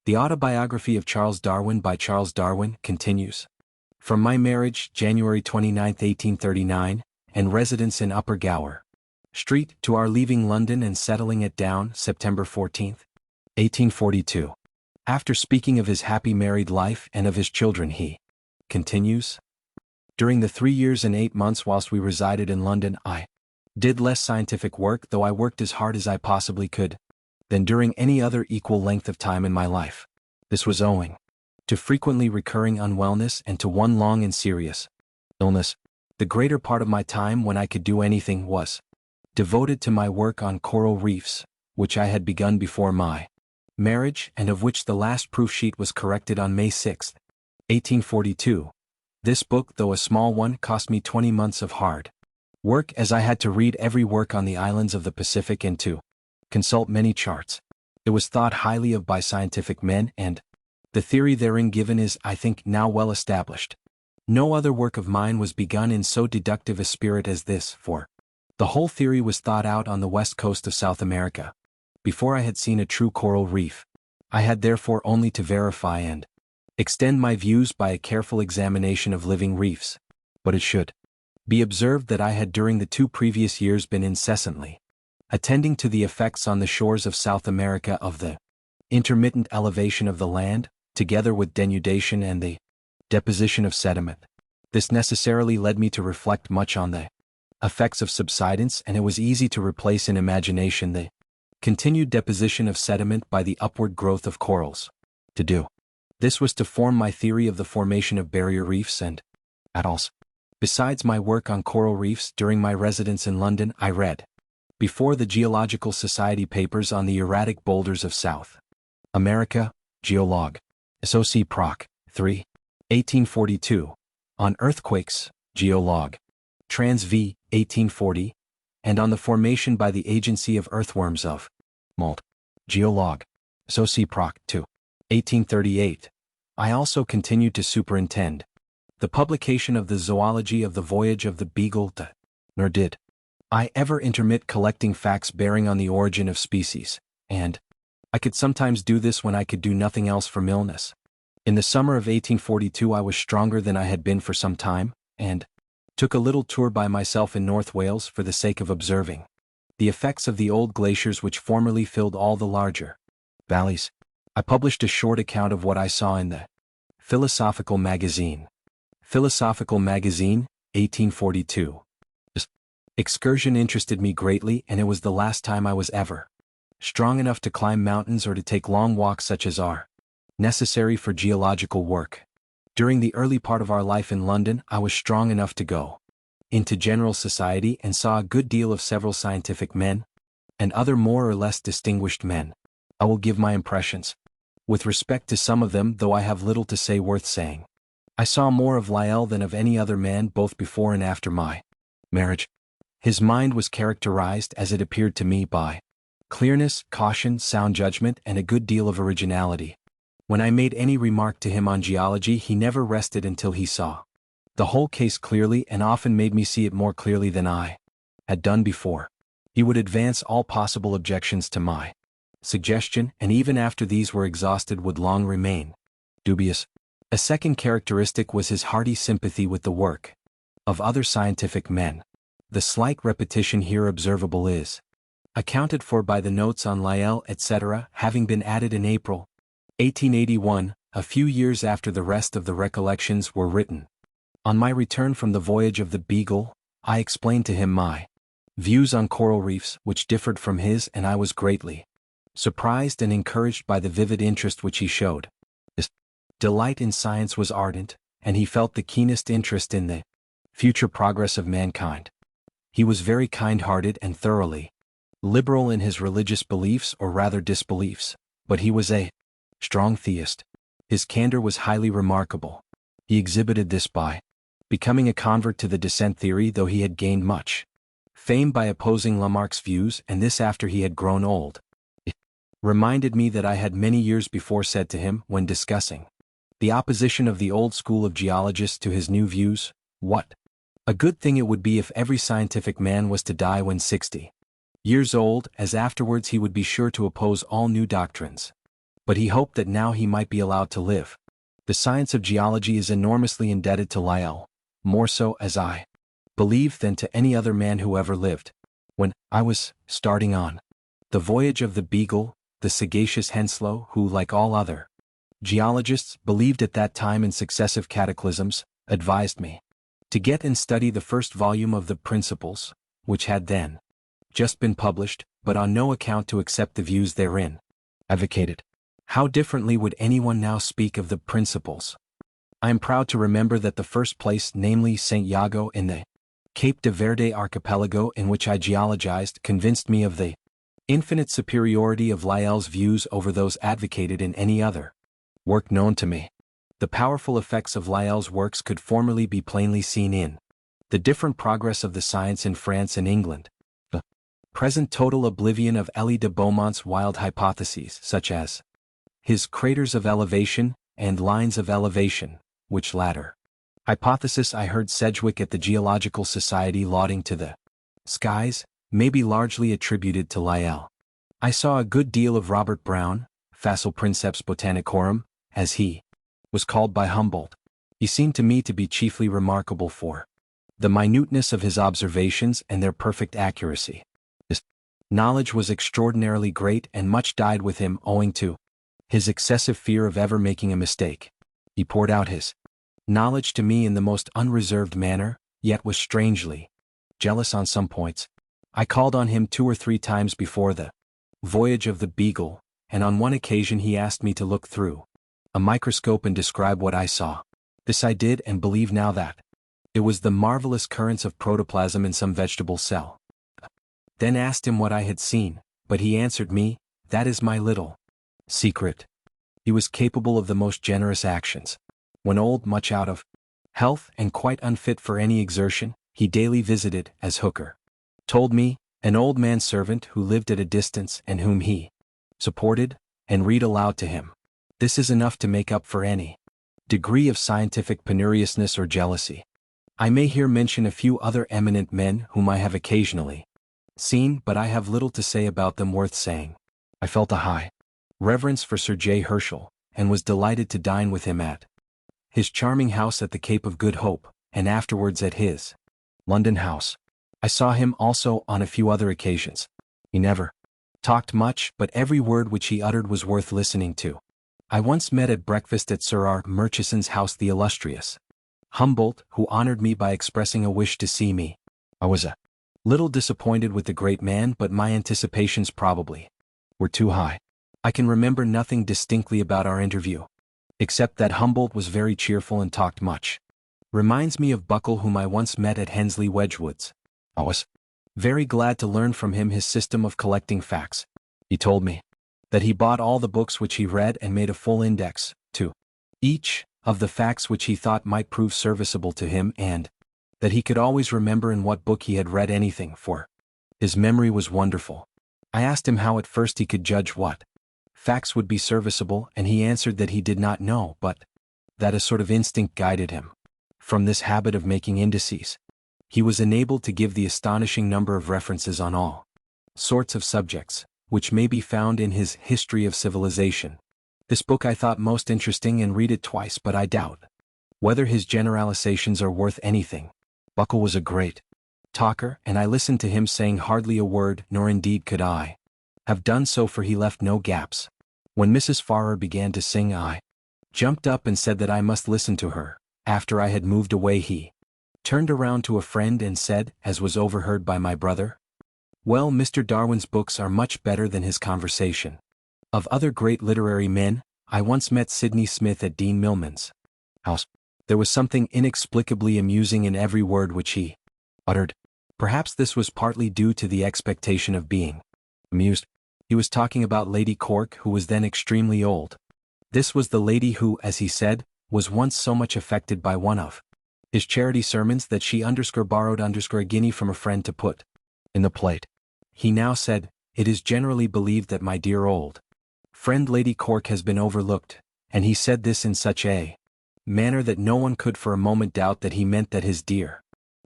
The Autobiography of Charles Darwin by Charles Darwin continues. From my marriage, January 29, 1839, and residence in Upper Gower Street, to our leaving London and settling at Down, September 14, 1842. After speaking of his happy married life and of his children, he continues. During the 3 years and 8 months whilst we resided in London, I did less scientific work, though I worked as hard as I possibly could, than during any other equal length of time in my life. This was owing to frequently recurring unwellness and to one long and serious illness. The greater part of my time, when I could do anything, was devoted to my work on coral reefs, which I had begun before my marriage, and of which the last proof sheet was corrected on May 6, 1842. This book, though a small one, cost me 20 months of hard work, as I had to read every work on the islands of the Pacific and to consult many charts. It was thought highly of by scientific men, and the theory therein given is, I think, now well established. No other work of mine was begun in so deductive a spirit as this, for the whole theory was thought out on the west coast of South America, before I had seen a true coral reef. I had therefore only to verify and extend my views by a careful examination of living reefs. But it should be observed that I had during the 2 previous years been incessantly attending to the effects on the shores of South America of the intermittent elevation of the land, together with denudation and the deposition of sediment. This necessarily led me to reflect much on the effects of subsidence, and it was easy to replace in imagination the continued deposition of sediment by the upward growth of corals. To do this was to form my theory of the formation of barrier reefs and atolls. Besides my work on coral reefs, during my residence in London, I read before the Geological Society papers on the erratic boulders of South America, Geolog. SOC Proc. 3. 1842. On earthquakes, Geolog. Trans v. 1840. And on the formation by the agency of earthworms of Malt. Geolog. SOC Proc. 2. 1838. I also continued to superintend the publication of the Zoology of the Voyage of the Beagle, nor did I ever intermit collecting facts bearing on the origin of species, and I could sometimes do this when I could do nothing else from illness. In the summer of 1842 I was stronger than I had been for some time, and took a little tour by myself in North Wales for the sake of observing the effects of the old glaciers which formerly filled all the larger valleys. I published a short account of what I saw in the Philosophical Magazine. Philosophical Magazine, 1842. This excursion interested me greatly, and it was the last time I was ever strong enough to climb mountains or to take long walks such as are necessary for geological work. During the early part of our life in London, I was strong enough to go into general society and saw a good deal of several scientific men and other more or less distinguished men. I will give my impressions with respect to some of them, though I have little to say worth saying. I saw more of Lyell than of any other man, both before and after my marriage. His mind was characterized, as it appeared to me, by clearness, caution, sound judgment, and a good deal of originality. When I made any remark to him on geology, he never rested until he saw the whole case clearly, and often made me see it more clearly than I had done before. He would advance all possible objections to my suggestion, and even after these were exhausted would long remain dubious. A second characteristic was his hearty sympathy with the work of other scientific men. The slight repetition here observable is accounted for by the notes on Lyell, etc., having been added in April 1881, a few years after the rest of the recollections were written. On my return from the voyage of the Beagle, I explained to him my views on coral reefs, which differed from his, and I was greatly surprised and encouraged by the vivid interest which he showed. His delight in science was ardent, and he felt the keenest interest in the future progress of mankind. He was very kind-hearted and thoroughly liberal in his religious beliefs, or rather disbeliefs, but he was a strong theist. His candor was highly remarkable. He exhibited this by becoming a convert to the descent theory, though he had gained much fame by opposing Lamarck's views, and this after he had grown old. It reminded me that I had many years before said to him, when discussing the opposition of the old school of geologists to his new views, what a good thing it would be if every scientific man was to die when 60 years old, as afterwards he would be sure to oppose all new doctrines. but he hoped that now he might be allowed to live. The science of geology is enormously indebted to Lyell, more so, as I believe, than to any other man who ever lived. When I was starting on the voyage of the Beagle, the sagacious Henslow, who, like all other geologists, believed at that time in successive cataclysms, advised me to get and study the first volume of the Principles, which had then just been published, but on no account to accept the views therein advocated. How differently would anyone now speak of the Principles? I am proud to remember that the first place, namely St. Iago in the Cape de Verde archipelago in which I geologized, convinced me of the infinite superiority of Lyell's views over those advocated in any other work known to me. The powerful effects of Lyell's works could formerly be plainly seen in the different progress of the science in France and England, the present total oblivion of Elie de Beaumont's wild hypotheses, such as his craters of elevation and lines of elevation, which latter hypothesis I heard Sedgwick at the Geological Society lauding to the skies, may be largely attributed to Lyell. I saw a good deal of Robert Brown, facile princeps botanicorum, as he was called by Humboldt. He seemed to me to be chiefly remarkable for the minuteness of his observations and their perfect accuracy. His knowledge was extraordinarily great, and much died with him owing to his excessive fear of ever making a mistake. He poured out his knowledge to me in the most unreserved manner, yet was strangely jealous on some points. I called on him 2 or 3 times before the voyage of the Beagle, and on one occasion he asked me to look through a microscope and describe what I saw. This I did, and believe now that it was the marvelous currents of protoplasm in some vegetable cell. Then asked him what I had seen, but he answered me, "That is my little secret." He was capable of the most generous actions. When old, much out of health, and quite unfit for any exertion, he daily visited, as Hooker told me, an old man-servant who lived at a distance and whom he supported, and read aloud to him. This is enough to make up for any degree of scientific penuriousness or jealousy. I may here mention a few other eminent men whom I have occasionally seen, but I have little to say about them worth saying. I felt a high reverence for Sir J. Herschel, and was delighted to dine with him at his charming house at the Cape of Good Hope, and afterwards at his London house. I saw him also on a few other occasions. He never talked much, but every word which he uttered was worth listening to. I once met at breakfast at Sir R. Murchison's house the illustrious Humboldt, who honored me by expressing a wish to see me. I was a little disappointed with the great man, but my anticipations probably were too high. I can remember nothing distinctly about our interview, except that Humboldt was very cheerful and talked much. Reminds me of Buckle, whom I once met at Hensley Wedgwood's. I was very glad to learn from him his system of collecting facts. He told me that he bought all the books which he read and made a full index to each of the facts which he thought might prove serviceable to him, and that he could always remember in what book he had read anything, for his memory was wonderful. I asked him how at first he could judge what facts would be serviceable, and he answered that he did not know, but that a sort of instinct guided him. From this habit of making indices, he was enabled to give the astonishing number of references on all sorts of subjects, which may be found in his History of Civilization. This book I thought most interesting and read it twice, but I doubt whether his generalizations are worth anything. Buckle was a great talker, and I listened to him saying hardly a word, nor indeed could I have done so, for he left no gaps. When Mrs. Farrar began to sing, I jumped up and said that I must listen to her. After I had moved away, he turned around to a friend and said, as was overheard by my brother, "Well, Mr. Darwin's books are much better than his conversation." Of other great literary men, I once met Sidney Smith at Dean Milman's house. There was something inexplicably amusing in every word which he uttered. Perhaps this was partly due to the expectation of being amused. He was talking about Lady Cork, who was then extremely old. This was the lady who, as he said, was once so much affected by one of his charity sermons that she borrowed a guinea from a friend to put in the plate. He now said, "It is generally believed that my dear old friend Lady Cork has been overlooked," and he said this in such a manner that no one could for a moment doubt that he meant that his dear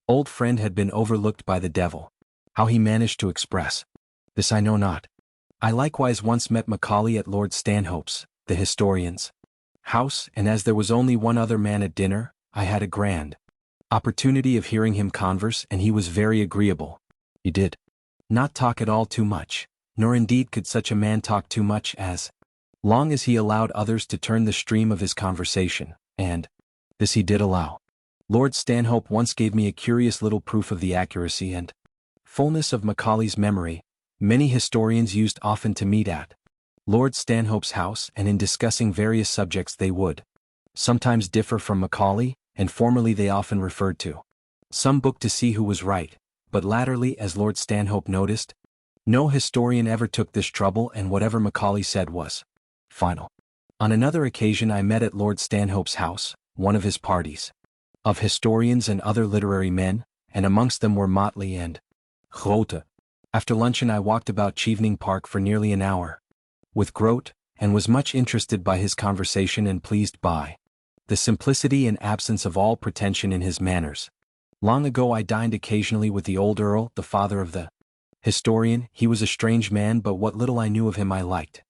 old friend had been overlooked by the devil. How he managed to express this I know not. I likewise once met Macaulay at Lord Stanhope's, the historian's house, and as there was only one other man at dinner, I had a grand opportunity of hearing him converse, and he was very agreeable. He did not talk at all too much, nor indeed could such a man talk too much as long as he allowed others to turn the stream of his conversation, and this he did allow. Lord Stanhope once gave me a curious little proof of the accuracy and fullness of Macaulay's memory. Many historians used often to meet at Lord Stanhope's house, and in discussing various subjects they would sometimes differ from Macaulay, and formerly they often referred to some book to see who was right, but latterly, as Lord Stanhope noticed, no historian ever took this trouble, and whatever Macaulay said was final. On another occasion I met at Lord Stanhope's house one of his parties of historians and other literary men, and amongst them were Motley and Grote. After luncheon I walked about Chevening Park for nearly an hour with Grote, and was much interested by his conversation and pleased by the simplicity and absence of all pretension in his manners. Long ago I dined occasionally with the old Earl, the father of the historian. He was a strange man, but what little I knew of him I liked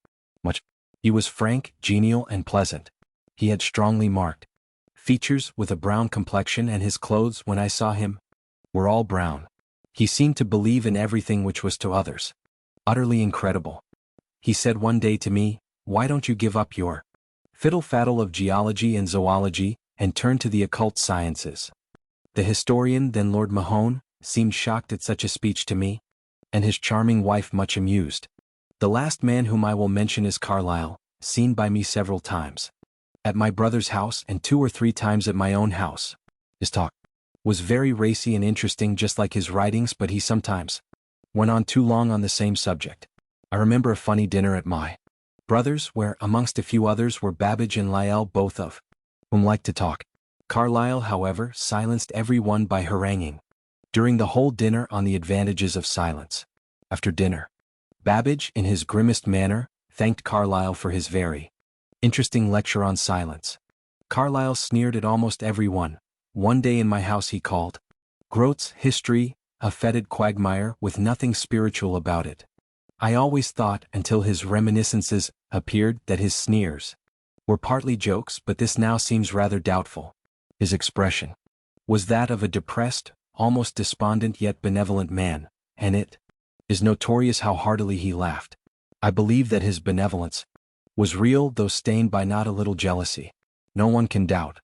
much. He was frank, genial, and pleasant. He had strongly marked features, with a brown complexion, and his clothes, when I saw him, were all brown. He seemed to believe in everything which was to others utterly incredible. He said one day to me, "Why don't you give up your fiddle-faddle of geology and zoology, and turn to the occult sciences?" The historian, then Lord Mahone, seemed shocked at such a speech to me, and his charming wife much amused. The last man whom I will mention is Carlyle, seen by me several times at my brother's house and 2 or 3 times at my own house. His talk was very racy and interesting, just like his writings, but he sometimes went on too long on the same subject. I remember a funny dinner at my brother's, where, amongst a few others, were Babbage and Lyell, both of whom liked to talk. Carlyle, however, silenced every one by haranguing during the whole dinner on the advantages of silence. After dinner, Babbage, in his grimmest manner, thanked Carlyle for his very interesting lecture on silence. Carlyle sneered at almost every one. One day in my house he called Grote's history a fetid quagmire with nothing spiritual about it. I always thought, until his reminiscences appeared, that his sneers were partly jokes, but this now seems rather doubtful. His expression was that of a depressed, almost despondent yet benevolent man, and it is notorious how heartily he laughed. I believe that his benevolence was real, though stained by not a little jealousy. No one can doubt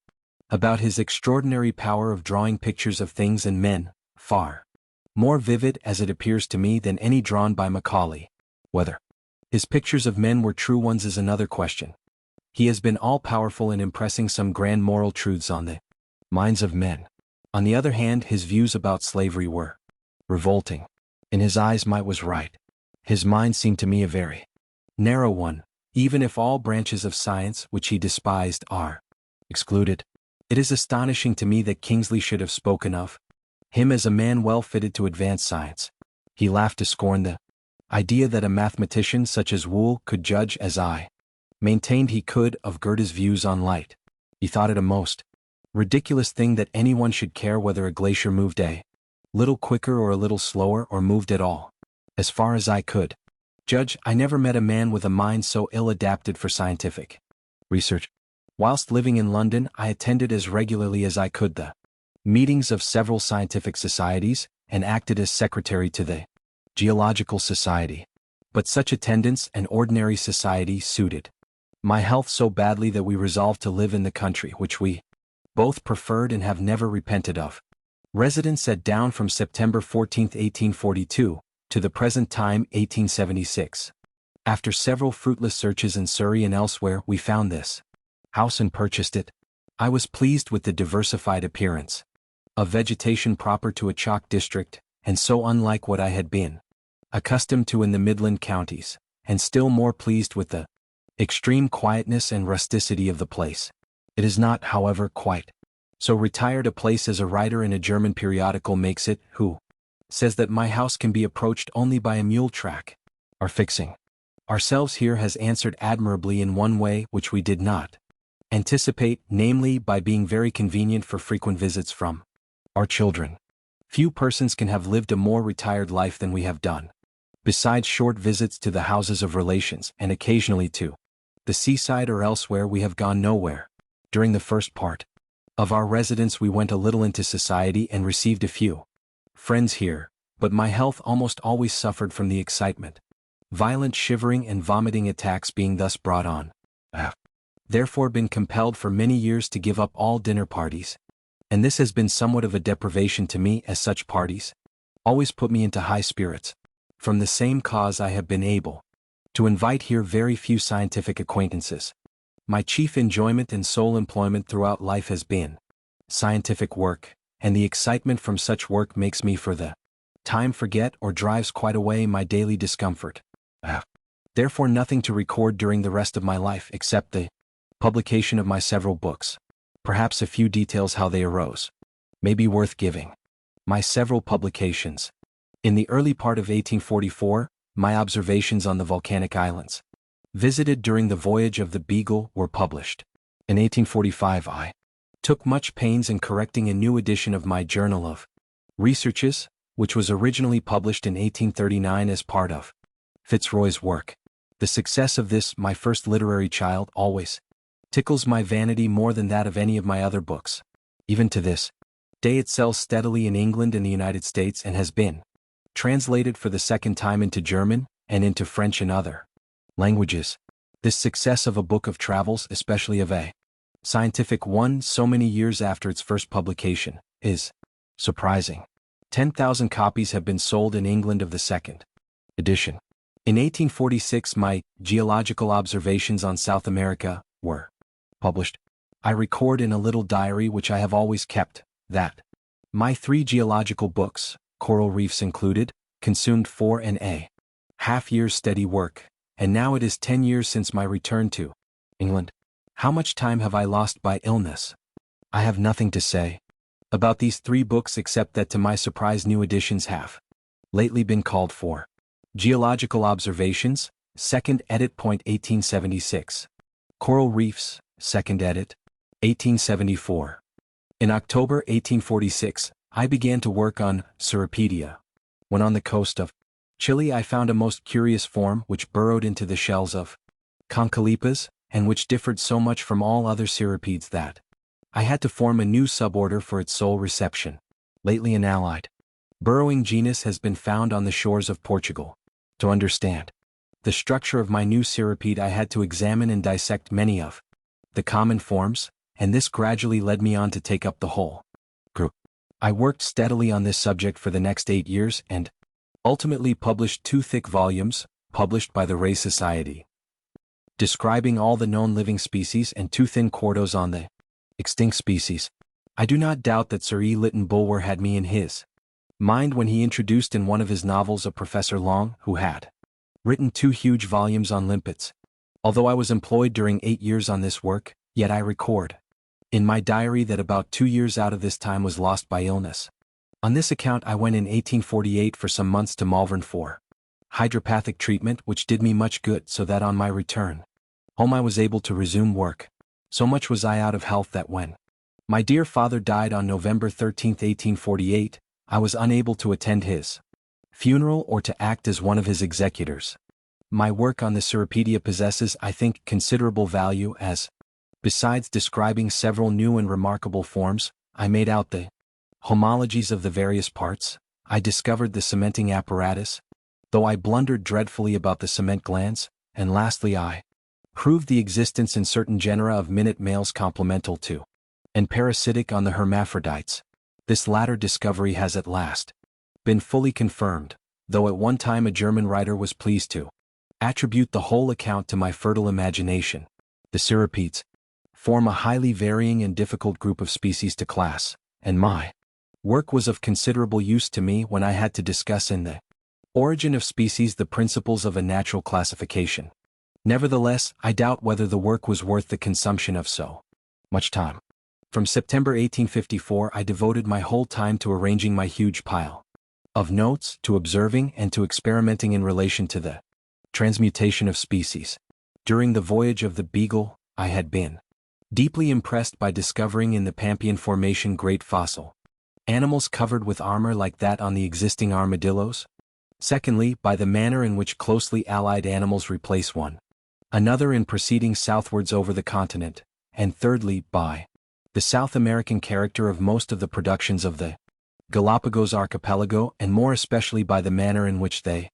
about his extraordinary power of drawing pictures of things and men, far more vivid, as it appears to me, than any drawn by Macaulay. Whether his pictures of men were true ones is another question. He has been all-powerful in impressing some grand moral truths on the minds of men. On the other hand, his views about slavery were revolting. In his eyes might was right. His mind seemed to me a very narrow one, even if all branches of science, which he despised, are excluded. It is astonishing to me that Kingsley should have spoken of him as a man well fitted to advance science. He laughed to scorn the idea that a mathematician such as Wool could judge as I maintained he could of Goethe's views on light. He thought it a most ridiculous thing that anyone should care whether a glacier moved a little quicker or a little slower, or moved at all. As far as I could judge, I never met a man with a mind so ill adapted for scientific research. Whilst living in London, I attended as regularly as I could the meetings of several scientific societies, and acted as secretary to the Geological Society. But such attendance and ordinary society suited my health so badly that we resolved to live in the country, which we both preferred and have never repented of. Residence at Down from September 14, 1842, to the present time, 1876. After several fruitless searches in Surrey and elsewhere, we found this house and purchased it. I was pleased with the diversified appearance of vegetation proper to a chalk district, and so unlike what I had been accustomed to in the Midland counties, and still more pleased with the extreme quietness and rusticity of the place. It is not, however, quite so retired a place as a writer in a German periodical makes it, who says that my house can be approached only by a mule track. Our fixing ourselves here has answered admirably in one way which we did not anticipate, namely by being very convenient for frequent visits from our children. Few persons can have lived a more retired life than we have done. Besides short visits to the houses of relations, and occasionally to The seaside or elsewhere we have gone nowhere. During the first part of our residence we went a little into society and received a few friends here, but my health almost always suffered from the excitement. Violent shivering and vomiting attacks being thus brought on. I have therefore been compelled for many years to give up all dinner parties. And this has been somewhat of a deprivation to me, as such parties always put me into high spirits. From the same cause I have been able to invite here very few scientific acquaintances. My chief enjoyment and sole employment throughout life has been scientific work, and the excitement from such work makes me for the time forget or drives quite away my daily discomfort. I have therefore nothing to record during the rest of my life except the publication of my several books. Perhaps a few details how they arose may be worth giving. My several publications. In the early part of 1844, my observations on the volcanic islands, visited during the voyage of the Beagle, were published. In 1845 I took much pains in correcting a new edition of my Journal of Researches, which was originally published in 1839 as part of Fitzroy's work. The success of this, my first literary child, always tickles my vanity more than that of any of my other books. Even to this day it sells steadily in England and the United States and has been translated for the second time into German and into French and other languages. This success of a book of travels, especially of a scientific one so many years after its first publication, is surprising. 10,000 copies have been sold in England of the second edition. In 1846 my Geological Observations on South America were published. I record in a little diary which I have always kept, that my 3 geological books, coral reefs included, consumed 4.5 years steady work, and now it is 10 years since my return to England. How much time have I lost by illness? I have nothing to say about these 3 books except that to my surprise new editions have lately been called for. Geological Observations, 2nd edit. 1876. Coral Reefs, 2nd edit. 1874. In October 1846, I began to work on Cirripedia. When on the coast of Chile I found a most curious form which burrowed into the shells of Concholepas, and which differed so much from all other cirripedes that I had to form a new suborder for its sole reception. Lately an allied burrowing genus has been found on the shores of Portugal. To understand the structure of my new cirripede I had to examine and dissect many of the common forms, and this gradually led me on to take up the whole group. I worked steadily on this subject for the next 8 years and ultimately published 2 thick volumes, published by the Ray Society, describing all the known living species, and 2 thin quartos on the extinct species. I do not doubt that Sir E. Lytton Bulwer had me in his mind when he introduced in one of his novels a Professor Long, who had written 2 huge volumes on limpets. Although I was employed during 8 years on this work, yet I record in my diary that about 2 years out of this time was lost by illness. On this account I went in 1848 for some months to Malvern for hydropathic treatment, which did me much good, so that on my return home I was able to resume work. So much was I out of health that when my dear father died on November 13, 1848, I was unable to attend his funeral or to act as one of his executors. My work on the Cirripedia possesses, I think, considerable value, as, besides describing several new and remarkable forms, I made out the homologies of the various parts. I discovered the cementing apparatus, though I blundered dreadfully about the cement glands, and lastly I proved the existence in certain genera of minute males complemental to and parasitic on the hermaphrodites. This latter discovery has at last been fully confirmed, though at one time a German writer was pleased to attribute the whole account to my fertile imagination. The cirripedes form a highly varying and difficult group of species to class, and my work was of considerable use to me when I had to discuss in the Origin of Species the principles of a natural classification. Nevertheless, I doubt whether the work was worth the consumption of so much time. From September 1854 I devoted my whole time to arranging my huge pile of notes, to observing and to experimenting in relation to the transmutation of species. During the voyage of the Beagle, I had been deeply impressed by discovering in the Pampean Formation great fossil animals covered with armor like that on the existing armadillos. Secondly, by the manner in which closely allied animals replace one another in proceeding southwards over the continent, and thirdly, by the South American character of most of the productions of the Galapagos archipelago, and more especially by the manner in which they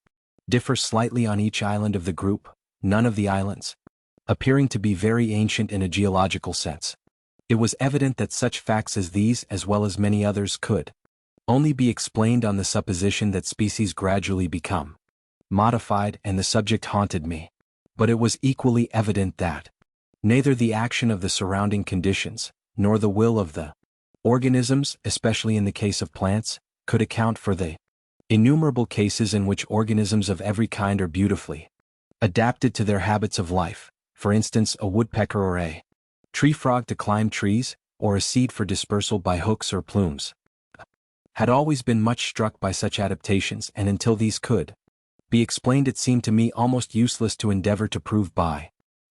differ slightly on each island of the group, none of the islands appearing to be very ancient in a geological sense. It was evident that such facts as these, as well as many others, could only be explained on the supposition that species gradually become modified, and the subject haunted me. But it was equally evident that neither the action of the surrounding conditions, nor the will of the organisms, especially in the case of plants, could account for the innumerable cases in which organisms of every kind are beautifully adapted to their habits of life, for instance a woodpecker or a tree frog to climb trees, or a seed for dispersal by hooks or plumes. Had always been much struck by such adaptations, and until these could be explained it seemed to me almost useless to endeavor to prove by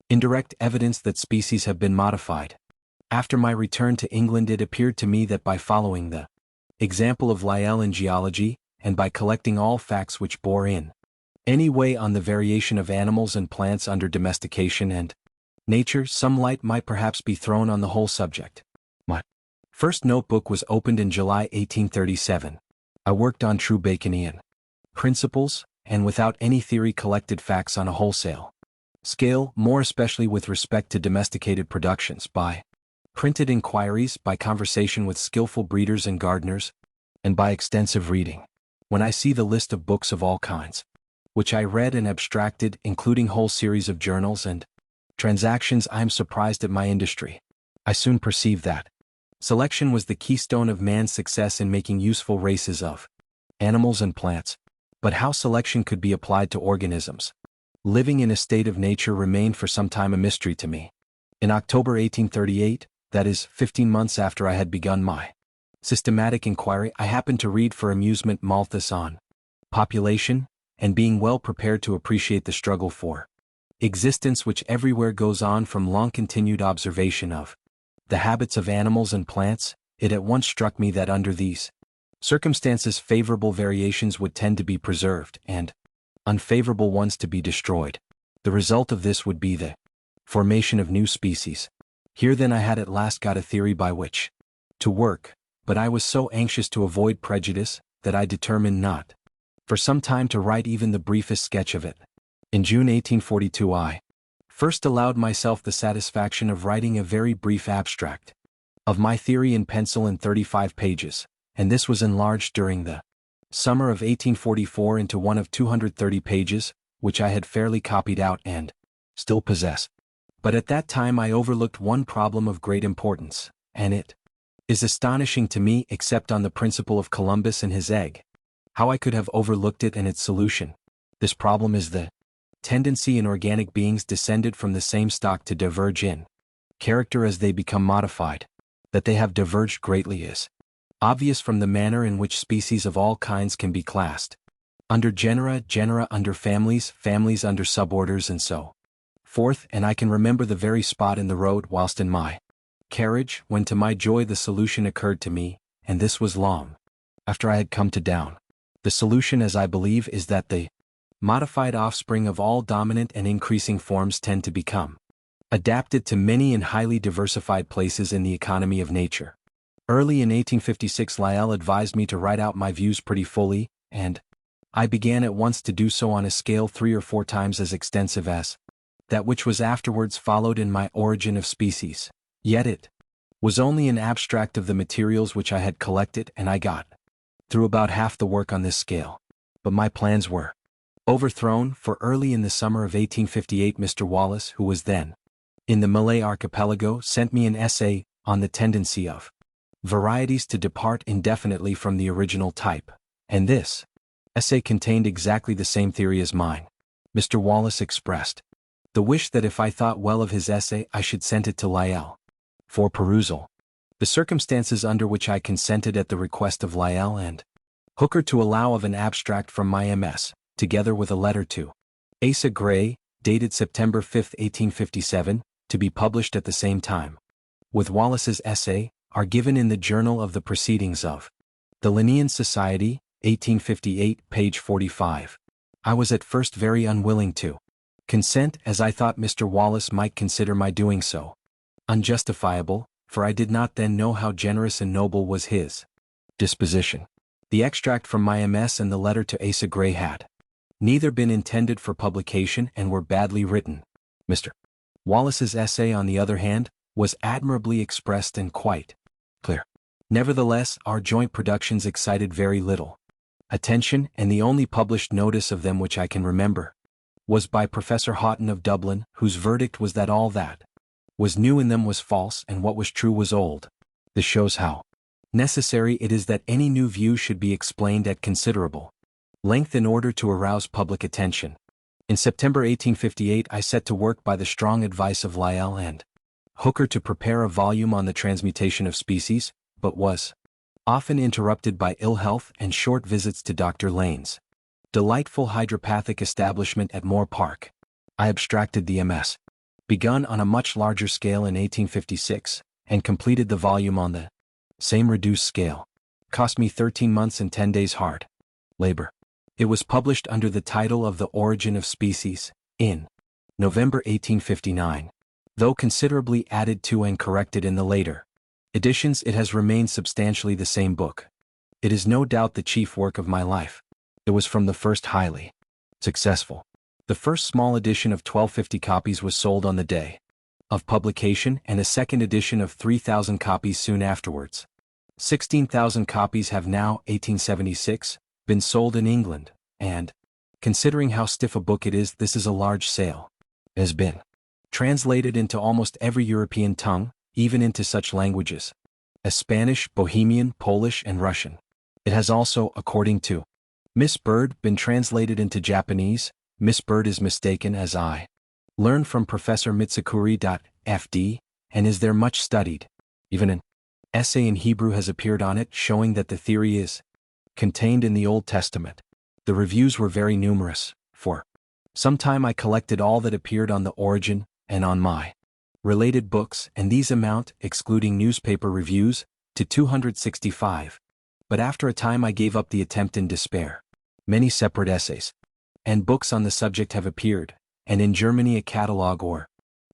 indirect evidence that species have been modified. After my return to England it appeared to me that by following the example of Lyell in geology, and by collecting all facts which bore in any way on the variation of animals and plants under domestication and nature, some light might perhaps be thrown on the whole subject. My first notebook was opened in July 1837. I worked on true Baconian principles, and without any theory collected facts on a wholesale scale, more especially with respect to domesticated productions, by printed inquiries, by conversation with skillful breeders and gardeners, and by extensive reading. When I see the list of books of all kinds, which I read and abstracted, including whole series of journals and transactions, I am surprised at my industry. I soon perceived that selection was the keystone of man's success in making useful races of animals and plants. But how selection could be applied to organisms living in a state of nature remained for some time a mystery to me. In October 1838, that is, 15 months after I had begun my systematic inquiry, I happened to read for amusement Malthus on population, and being well prepared to appreciate the struggle for existence which everywhere goes on from long-continued observation of the habits of animals and plants, it at once struck me that under these circumstances favorable variations would tend to be preserved, and unfavorable ones to be destroyed. The result of this would be the formation of new species. Here then I had at last got a theory by which to work, but I was so anxious to avoid prejudice, that I determined not for some time to write even the briefest sketch of it. In June 1842 I first allowed myself the satisfaction of writing a very brief abstract of my theory in pencil in 35 pages, and this was enlarged during the summer of 1844 into one of 230 pages, which I had fairly copied out and still possess. But at that time I overlooked one problem of great importance, and it is astonishing to me, except on the principle of Columbus and his egg, how I could have overlooked it and its solution. This problem is the tendency in organic beings descended from the same stock to diverge in character as they become modified. That they have diverged greatly is obvious from the manner in which species of all kinds can be classed under genera, genera under families, families under suborders, and so forth, and I can remember the very spot in the road whilst in my carriage, when to my joy the solution occurred to me, and this was long after I had come to Down. The solution, as I believe, is that the modified offspring of all dominant and increasing forms tend to become adapted to many and highly diversified places in the economy of nature. Early in 1856 Lyell advised me to write out my views pretty fully, and I began at once to do so on a scale 3 or 4 times as extensive as that which was afterwards followed in my Origin of Species. Yet it was only an abstract of the materials which I had collected, and I got through about half the work on this scale. But my plans were overthrown, for early in the summer of 1858 Mr. Wallace, who was then in the Malay archipelago, sent me an essay on the tendency of varieties to depart indefinitely from the original type, and this essay contained exactly the same theory as mine. Mr. Wallace expressed the wish that if I thought well of his essay I should send it to Lyell for perusal. The circumstances under which I consented at the request of Lyell and Hooker to allow of an abstract from my MS, together with a letter to Asa Gray, dated September 5, 1857, to be published at the same time with Wallace's essay, are given in the Journal of the Proceedings of the Linnean Society, 1858, page 45. I was at first very unwilling to Consent, as I thought Mr. Wallace might consider my doing so, unjustifiable, for I did not then know how generous and noble was his disposition. The extract from my MS and the letter to Asa Gray had neither been intended for publication and were badly written. Mr. Wallace's essay, on the other hand, was admirably expressed and quite clear. Nevertheless, our joint productions excited very little attention, and the only published notice of them which I can remember was by Professor Houghton of Dublin, whose verdict was that all that was new in them was false and what was true was old. This shows how necessary it is that any new view should be explained at considerable length in order to arouse public attention. In September 1858 I set to work by the strong advice of Lyell and Hooker to prepare a volume on the transmutation of species, but was often interrupted by ill health and short visits to Dr. Lane's delightful hydropathic establishment at Moore Park. I abstracted the MS, begun on a much larger scale in 1856, and completed the volume on the same reduced scale. Cost me 13 months and 10 days hard labor. It was published under the title of The Origin of Species, in November 1859. Though considerably added to and corrected in the later editions, it has remained substantially the same book. It is no doubt the chief work of my life. It was from the first highly successful. The first small edition of 1250 copies was sold on the day of publication, and a second edition of 3,000 copies soon afterwards. 16,000 copies have now, 1876, been sold in England, and, considering how stiff a book it is, this is a large sale. It has been translated into almost every European tongue, even into such languages as Spanish, Bohemian, Polish, and Russian. It has also, according to Miss Bird, been translated into Japanese. Miss Bird is mistaken, as I learned from Professor Mitsukuri.fd, and is there much studied. Even an essay in Hebrew has appeared on it, showing that the theory is contained in the Old Testament. The reviews were very numerous. For some time I collected all that appeared on The Origin and on my related books, and these amount, excluding newspaper reviews, to 265. But after a time I gave up the attempt in despair. Many separate essays and books on the subject have appeared, and in Germany a catalogue or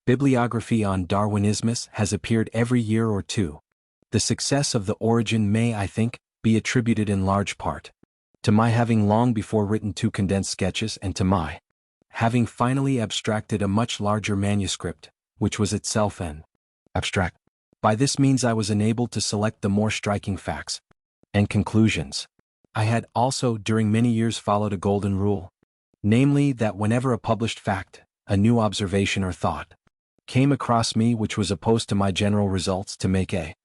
bibliography on Darwinismus has appeared every year or two. The success of The Origin may, I think, be attributed in large part to my having long before written 2 condensed sketches, and to my having finally abstracted a much larger manuscript, which was itself an abstract. By this means I was enabled to select the more striking facts and conclusions. I had also during many years followed a golden rule, namely that whenever a published fact, a new observation or thought, came across me which was opposed to my general results, to make a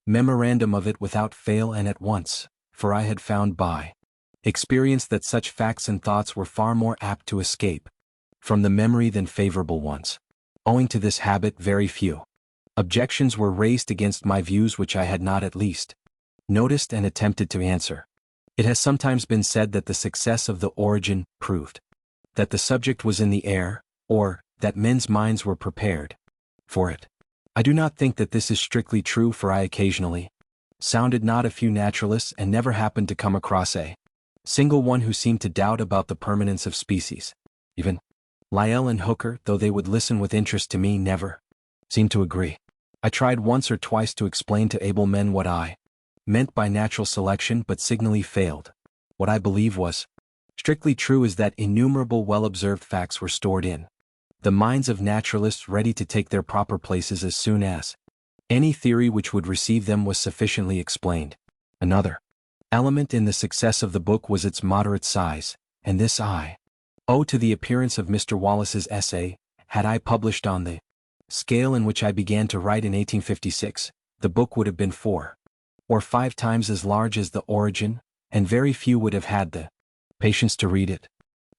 memorandum of it without fail and at once, for I had found by experience that such facts and thoughts were far more apt to escape from the memory than favorable ones. Owing to this habit, very few objections were raised against my views which I had not at least noticed and attempted to answer. It has sometimes been said that the success of The Origin proved that the subject was in the air, or that men's minds were prepared for it. I do not think that this is strictly true, for I occasionally sounded not a few naturalists and never happened to come across a single one who seemed to doubt about the permanence of species. Even Lyell and Hooker, though they would listen with interest to me, never seemed to agree. I tried once or twice to explain to able men what I meant by natural selection, but signally failed. What I believe was strictly true is that innumerable well-observed facts were stored in the minds of naturalists, ready to take their proper places as soon as any theory which would receive them was sufficiently explained. Another element in the success of the book was its moderate size, and this I owe to the appearance of Mr. Wallace's essay. Had I published on the scale in which I began to write in 1856, the book would have been 4 or 5 times as large as The Origin, and very few would have had the patience to read it.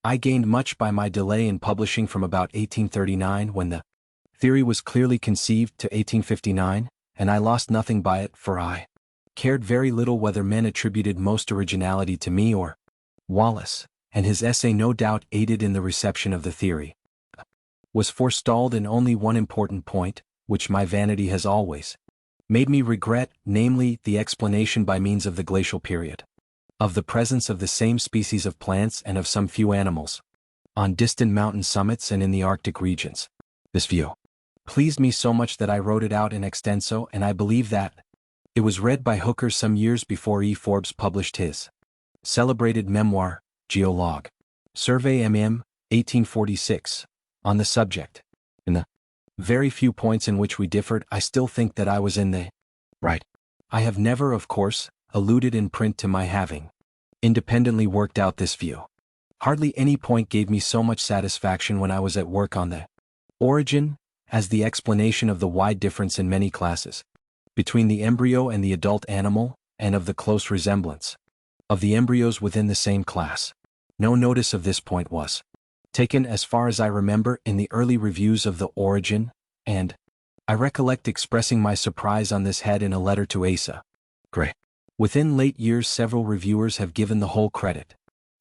I gained much by my delay in publishing from about 1839, when the theory was clearly conceived, to 1859, and I lost nothing by it, for I cared very little whether men attributed most originality to me or Wallace, and his essay no doubt aided in the reception of the theory. Was forestalled in only one important point, which my vanity has always made me regret, namely, the explanation by means of the glacial period of the presence of the same species of plants and of some few animals on distant mountain summits and in the Arctic regions. This view pleased me so much that I wrote it out in extenso, and I believe that it was read by Hooker some years before E. Forbes published his celebrated memoir, Geologue. Survey MM, 1846, on the subject. In the very few points in which we differed, I still think that I was in the right. I have never, of course, alluded in print to my having independently worked out this view. Hardly any point gave me so much satisfaction when I was at work on the origin, as the explanation of the wide difference in many classes between the embryo and the adult animal, and of the close resemblance of the embryos within the same class. No notice of this point was taken, as far as I remember, in the early reviews of the origin, and I recollect expressing my surprise on this head in a letter to Asa Gray. Within late years several reviewers have given the whole credit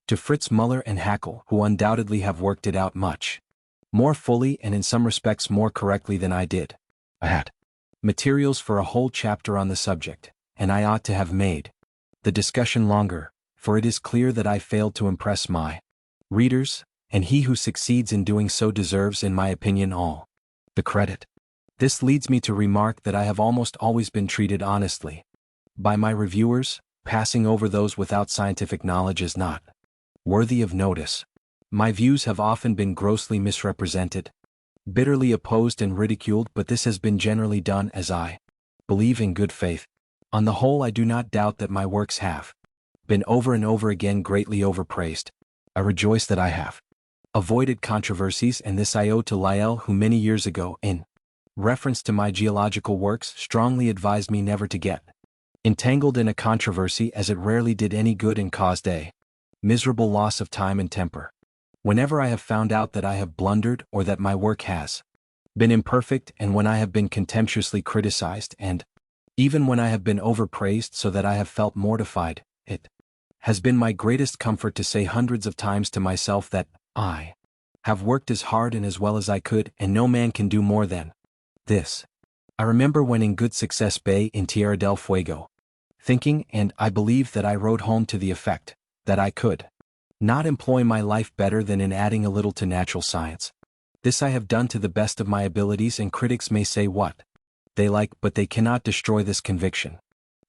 to Fritz Muller and Haeckel, who undoubtedly have worked it out much more fully and in some respects more correctly than I did. I had materials for a whole chapter on the subject, and I ought to have made the discussion longer, for it is clear that I failed to impress my readers, and he who succeeds in doing so deserves, in my opinion, all the credit. This leads me to remark that I have almost always been treated honestly by my reviewers, passing over those without scientific knowledge as not worthy of notice. My views have often been grossly misrepresented, bitterly opposed and ridiculed, but this has been generally done, as I believe, in good faith. On the whole, I do not doubt that my works have been over and over again greatly overpraised. I rejoice that I have avoided controversies, and this I owe to Lyell, who many years ago, in reference to my geological works, strongly advised me never to get entangled in a controversy, as it rarely did any good and caused a miserable loss of time and temper. Whenever I have found out that I have blundered or that my work has been imperfect, and when I have been contemptuously criticized, and even when I have been overpraised so that I have felt mortified, it has been my greatest comfort to say hundreds of times to myself that I have worked as hard and as well as I could, and no man can do more than this. I remember when in Good Success Bay in Tierra del Fuego, thinking, and I believe that I wrote home to the effect that I could not employ my life better than in adding a little to natural science. This I have done to the best of my abilities, and critics may say what they like, but they cannot destroy this conviction.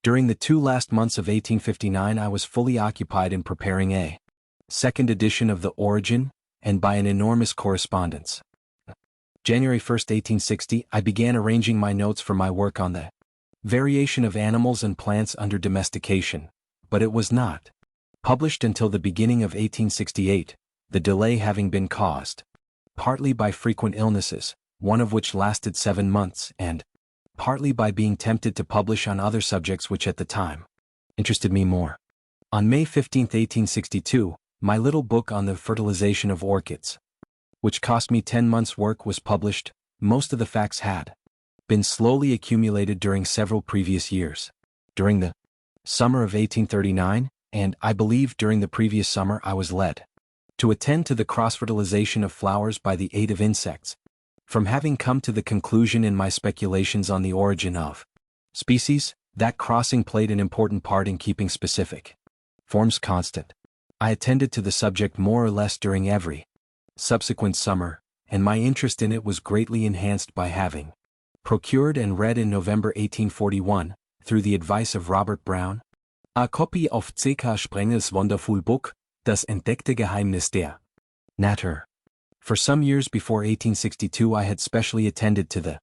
During the 2 last months of 1859 I was fully occupied in preparing a second edition of The Origin, and by an enormous correspondence. January 1, 1860, I began arranging my notes for my work on the variation of animals and plants under domestication, but it was not published until the beginning of 1868, the delay having been caused partly by frequent illnesses, one of which lasted 7 months, and partly by being tempted to publish on other subjects which at the time interested me more. On May 15, 1862, my little book on the fertilization of orchids, which cost me 10 months' work, was published. Most of the facts had been slowly accumulated during several previous years. During the summer of 1839, and I believe during the previous summer, I was led to attend to the cross-fertilization of flowers by the aid of insects, from having come to the conclusion in my speculations on the origin of species, that crossing played an important part in keeping specific forms constant. I attended to the subject more or less during every subsequent summer, and my interest in it was greatly enhanced by having procured and read in November 1841, through the advice of Robert Brown, a copy of C.K. Sprengel's wonderful book, Das entdeckte Geheimnis der Natur. For some years before 1862 I had specially attended to the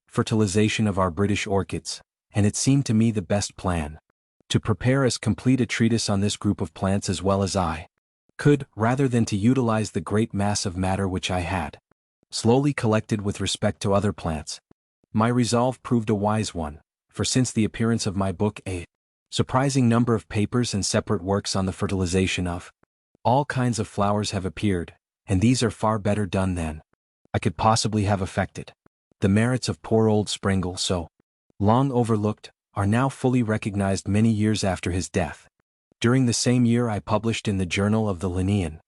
fertilization of our British orchids, and it seemed to me the best plan to prepare as complete a treatise on this group of plants as well as I could, rather than to utilize the great mass of matter which I had slowly collected with respect to other plants. My resolve proved a wise one, for since the appearance of my book a surprising number of papers and separate works on the fertilization of all kinds of flowers have appeared, and these are far better done than I could possibly have effected. The merits of poor old Sprengel, so long overlooked, are now fully recognized many years after his death. During the same year I published in the Journal of the Linnean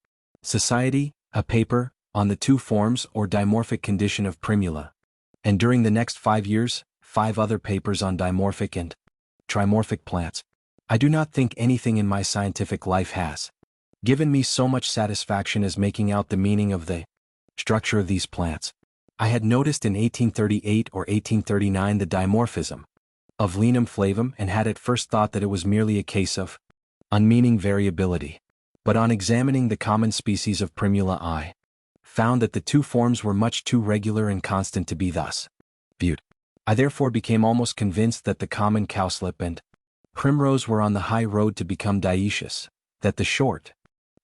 Society a paper on the 2 forms or dimorphic condition of primula, and during the next 5 years, 5 other papers on dimorphic and trimorphic plants. I do not think anything in my scientific life has given me so much satisfaction as making out the meaning of the structure of these plants. I had noticed in 1838 or 1839 the dimorphism of linum flavum and had at first thought that it was merely a case of unmeaning variability. But on examining the common species of Primula I found that the two forms were much too regular and constant to be thus viewed. I therefore became almost convinced that the common cowslip and primrose were on the high road to become dioecious, that the short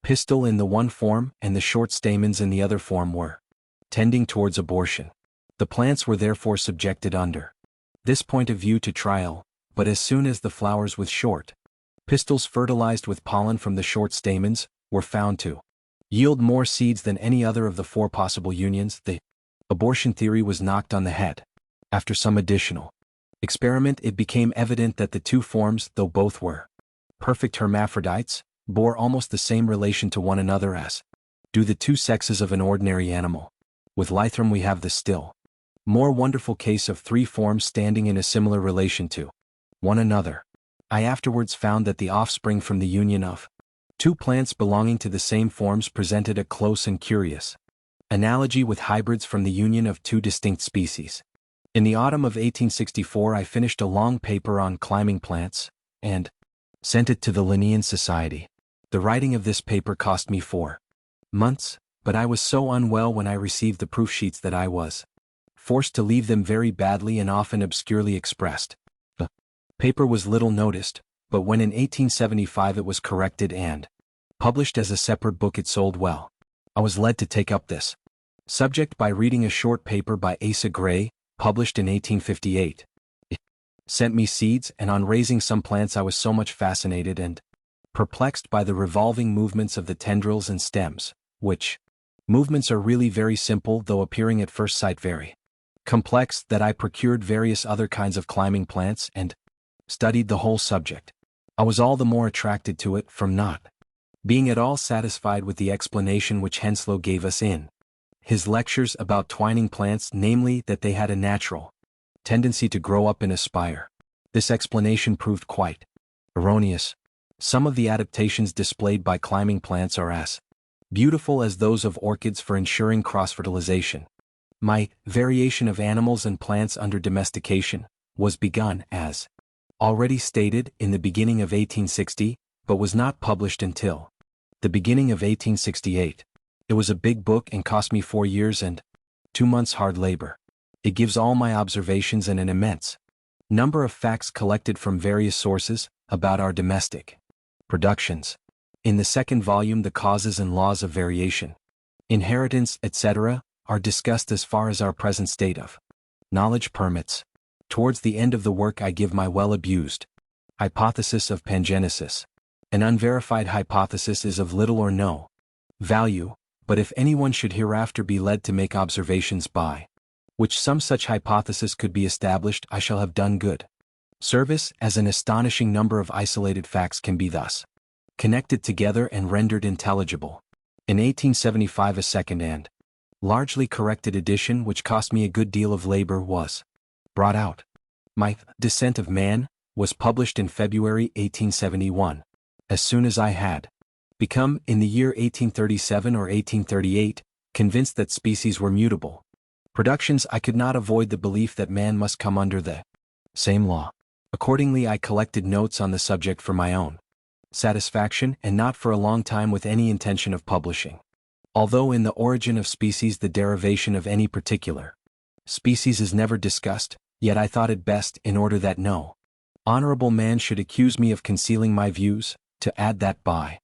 pistil in the one form and the short stamens in the other form were tending towards abortion. The plants were therefore subjected under this point of view to trial, but as soon as the flowers with short pistils fertilized with pollen from the short stamens were found to yield more seeds than any other of the four possible unions, the abortion theory was knocked on the head. After some additional experiment, it became evident that the two forms, though both were perfect hermaphrodites, bore almost the same relation to one another as do the two sexes of an ordinary animal. With Lythrum we have the still more wonderful case of three forms standing in a similar relation to one another. I afterwards found that the offspring from the union of two plants belonging to the same forms presented a close and curious analogy with hybrids from the union of two distinct species. In the autumn of 1864 I finished a long paper on climbing plants, and sent it to the Linnean Society. The writing of this paper cost me 4 months, but I was so unwell when I received the proof sheets that I was forced to leave them very badly and often obscurely expressed. The paper was little noticed, but when in 1875 it was corrected and published as a separate book it sold well. I was led to take up this subject by reading a short paper by Asa Gray, published in 1858. It sent me seeds, and on raising some plants I was so much fascinated and perplexed by the revolving movements of the tendrils and stems, which movements are really very simple though appearing at first sight very complex, that I procured various other kinds of climbing plants and studied the whole subject. I was all the more attracted to it from not being at all satisfied with the explanation which Henslow gave us in his lectures about twining plants, namely that they had a natural tendency to grow up in a spire. This explanation proved quite erroneous. Some of the adaptations displayed by climbing plants are as beautiful as those of orchids for ensuring cross-fertilization. My Variation of Animals and Plants Under Domestication was begun, as already stated, in the beginning of 1860, but was not published until the beginning of 1868. It was a big book and cost me 4 years and 2 months hard labor. It gives all my observations and an immense number of facts collected from various sources about our domestic productions. In the second volume the causes and laws of variation, inheritance, etc., are discussed as far as our present state of knowledge permits. Towards the end of the work I give my well-abused hypothesis of pangenesis. An unverified hypothesis is of little or no value, but if anyone should hereafter be led to make observations by which some such hypothesis could be established, I shall have done good service, as an astonishing number of isolated facts can be thus connected together and rendered intelligible. In 1875 a second and largely corrected edition, which cost me a good deal of labor, was brought out. My Descent of Man was published in February 1871. As soon as I had become, in the year 1837 or 1838, convinced that species were mutable productions, I could not avoid the belief that man must come under the same law. Accordingly I collected notes on the subject for my own satisfaction, and not for a long time with any intention of publishing. Although in The Origin of Species the derivation of any particular species is never discussed, yet I thought it best, in order that no honorable man should accuse me of concealing my views, to add that by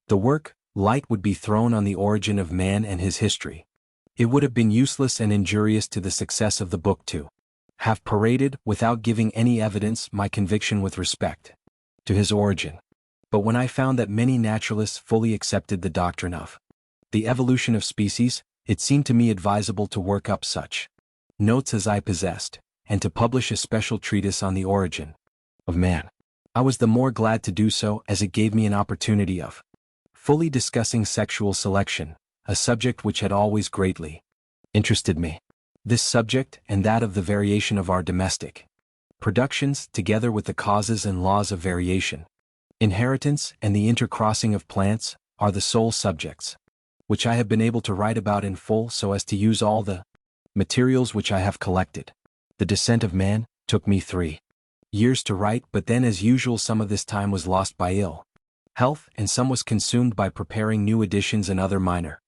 the work, light would be thrown on the origin of man and his history. It would have been useless and injurious to the success of the book to have paraded, without giving any evidence, my conviction with respect to his origin. But when I found that many naturalists fully accepted the doctrine of the evolution of species, it seemed to me advisable to work up such notes as I possessed, and to publish a special treatise on the origin of man. I was the more glad to do so, as it gave me an opportunity of fully discussing sexual selection, a subject which had always greatly interested me. This subject, and that of the variation of our domestic productions, together with the causes and laws of variation, inheritance, and the intercrossing of plants, are the sole subjects, which I have been able to write about in full so as to use all the materials which I have collected. The Descent of Man took me 3 years to write, but then as usual some of this time was lost by ill health and some was consumed by preparing new editions and other minor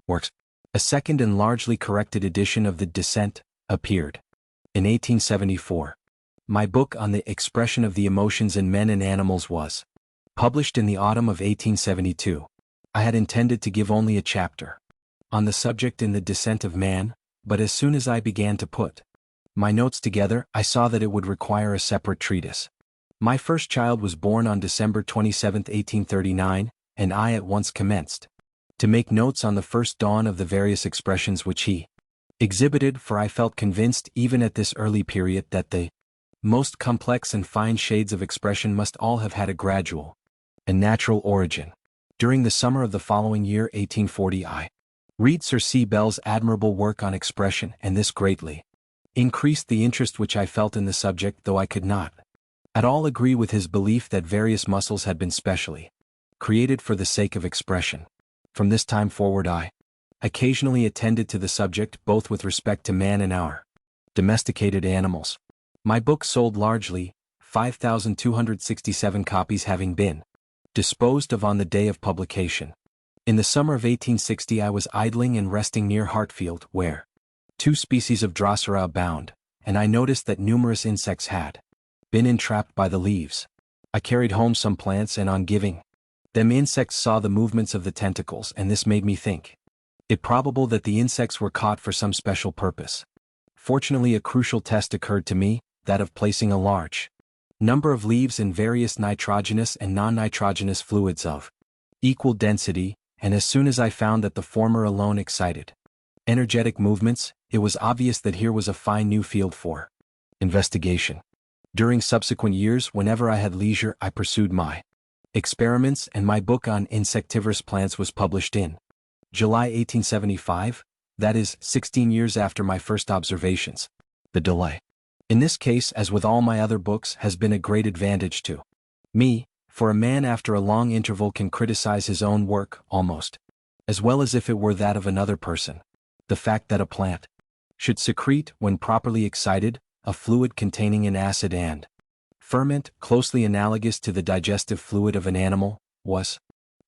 works. A second and largely corrected edition of The Descent appeared in 1874. My book on the expression of the emotions in men and animals was published in the autumn of 1872. I had intended to give only a chapter on the subject in The Descent of Man, but as soon as I began to put my notes together, I saw that it would require a separate treatise. My first child was born on December 27, 1839, and I at once commenced to make notes on the first dawn of the various expressions which he exhibited, for I felt convinced even at this early period that the most complex and fine shades of expression must all have had a gradual and natural origin. During the summer of the following year, 1840, I read Sir C. Bell's admirable work on expression, and this greatly increased the interest which I felt in the subject, though I could not at all agree with his belief that various muscles had been specially created for the sake of expression. From this time forward I occasionally attended to the subject, both with respect to man and our domesticated animals. My book sold largely, 5,267 copies having been disposed of on the day of publication. In the summer of 1860 I was idling and resting near Hartfield, where 2 species of Drosera abound, and I noticed that numerous insects had been entrapped by the leaves. I carried home some plants, and on giving them insects saw the movements of the tentacles, and this made me think it probable that the insects were caught for some special purpose. Fortunately, a crucial test occurred to me, that of placing a large number of leaves in various nitrogenous and non-nitrogenous fluids of equal density, and as soon as I found that the former alone excited energetic movements, it was obvious that here was a fine new field for investigation. During subsequent years, whenever I had leisure, I pursued my experiments, and my book on insectivorous plants was published in July 1875, that is, 16 years after my first observations. The delay in this case, as with all my other books, has been a great advantage to me, for a man after a long interval can criticize his own work almost as well as if it were that of another person. The fact that a plant should secrete, when properly excited, a fluid containing an acid and ferment closely analogous to the digestive fluid of an animal, was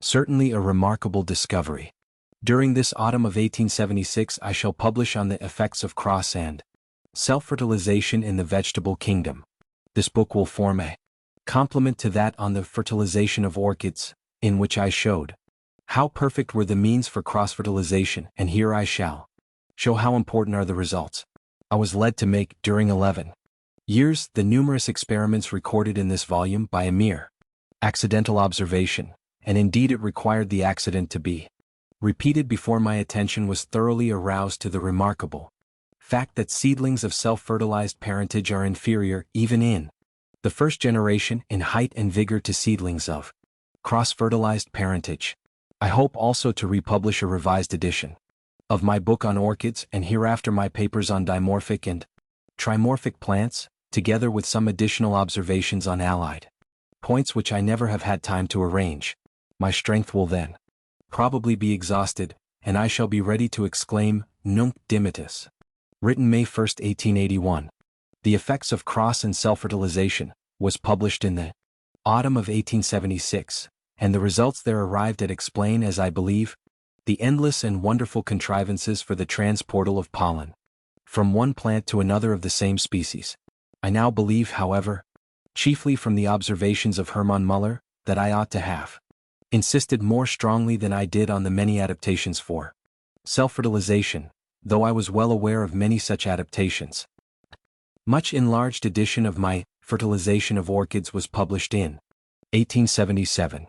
certainly a remarkable discovery. During this autumn of 1876 I shall publish on the effects of cross and self-fertilization in the vegetable kingdom. This book will form a complement to that on the fertilization of orchids, in which I showed how perfect were the means for cross-fertilization, and here I shall show how important are the results. I was led to make, during 11 years, the numerous experiments recorded in this volume by a mere accidental observation, and indeed it required the accident to be repeated before my attention was thoroughly aroused to the remarkable fact that seedlings of self-fertilized parentage are inferior, even in the first generation, in height and vigor to seedlings of cross-fertilized parentage. I hope also to republish a revised edition of my book on orchids, and hereafter my papers on dimorphic and trimorphic plants, together with some additional observations on allied points which I never have had time to arrange. My strength will then probably be exhausted, and I shall be ready to exclaim, Nunc dimittis. Written May 1, 1881. The Effects of Cross and Self-Fertilization was published in the autumn of 1876, and the results there arrived at explain, as I believe, the endless and wonderful contrivances for the transportal of pollen from one plant to another of the same species. I now believe, however, chiefly from the observations of Hermann Müller, that I ought to have insisted more strongly than I did on the many adaptations for self-fertilization, though I was well aware of many such adaptations. Much enlarged edition of my Fertilization of Orchids was published in 1877.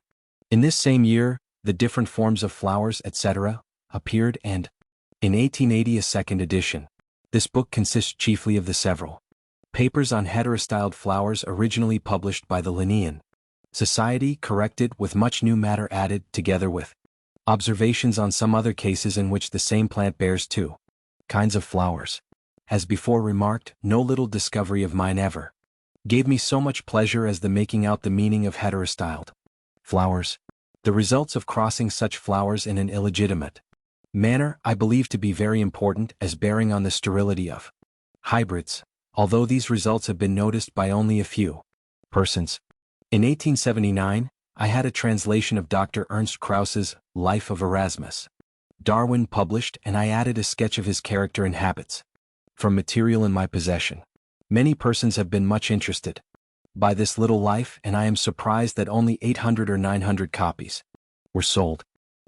In this same year, The Different Forms of Flowers, etc., appeared, and in 1880 a second edition. This book consists chiefly of the several papers on heterostyled flowers originally published by the Linnean Society, corrected with much new matter added, together with observations on some other cases in which the same plant bears 2 kinds of flowers. As before remarked, no little discovery of mine ever gave me so much pleasure as the making out the meaning of heterostyled flowers. The results of crossing such flowers in an illegitimate manner I believe to be very important as bearing on the sterility of hybrids, although these results have been noticed by only a few persons. In 1879, I had a translation of Dr. Ernst Krauss's Life of Erasmus Darwin published, and I added a sketch of his character and habits from material in my possession. Many persons have been much interested by this little life, and I am surprised that only 800 or 900 copies were sold.